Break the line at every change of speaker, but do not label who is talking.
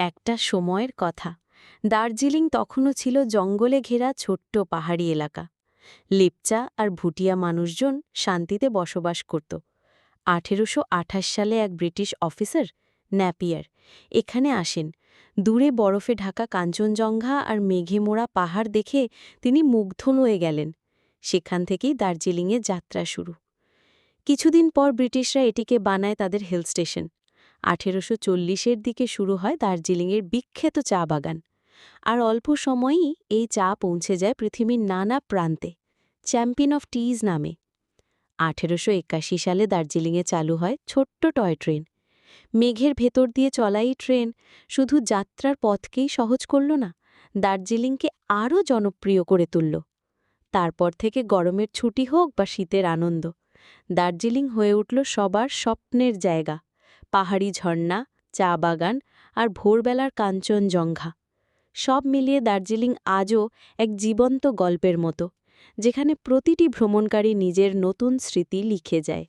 একটা সময়ের কথা। দার্জিলিং তখনও ছিল জঙ্গলে ঘেরা ছোট্ট পাহাড়ি এলাকা। লেপচা আর ভুটিয়া মানুষজন শান্তিতে বসবাস করত। ১৮২৮ সালে এক ব্রিটিশ অফিসার ন্যাপিয়ার এখানে আসেন। দূরে বরফে ঢাকা কাঞ্চনজঙ্ঘা আর মেঘে মোড়া পাহাড় দেখে তিনি মুগ্ধ হয়ে গেলেন। সেখান থেকেই দার্জিলিংয়ে যাত্রা শুরু। কিছুদিন পর ব্রিটিশরা এটিকে বানায় তাদের হিল স্টেশন। ১৮৪০-এর দিকে শুরু হয় দার্জিলিংয়ের বিখ্যাত চা বাগান। আর অল্প সময়েই এই চা পৌঁছে যায় পৃথিবীর নানা প্রান্তে, চ্যাম্পিয়ন অফ টিজ নামে। ১৮৮১ সালে দার্জিলিংয়ে চালু হয় ছোট্ট টয় ট্রেন। মেঘের ভেতর দিয়ে চলা এই ট্রেন শুধু যাত্রার পথকেই সহজ করল না, দার্জিলিংকে আরও জনপ্রিয় করে তুলল। তারপর থেকে গরমের ছুটি হোক বা শীতের আনন্দ, দার্জিলিং হয়ে উঠল সবার স্বপ্নের জায়গা। পাহাড়ি ঝর্ণা, চা বাগান আর ভোরবেলার কাঞ্চনজঙ্ঘা, সব মিলিয়ে দার্জিলিং আজও এক জীবন্ত গল্পের মতো, যেখানে প্রতিটি ভ্রমণকারী নিজের নতুন স্মৃতি লিখে যায়।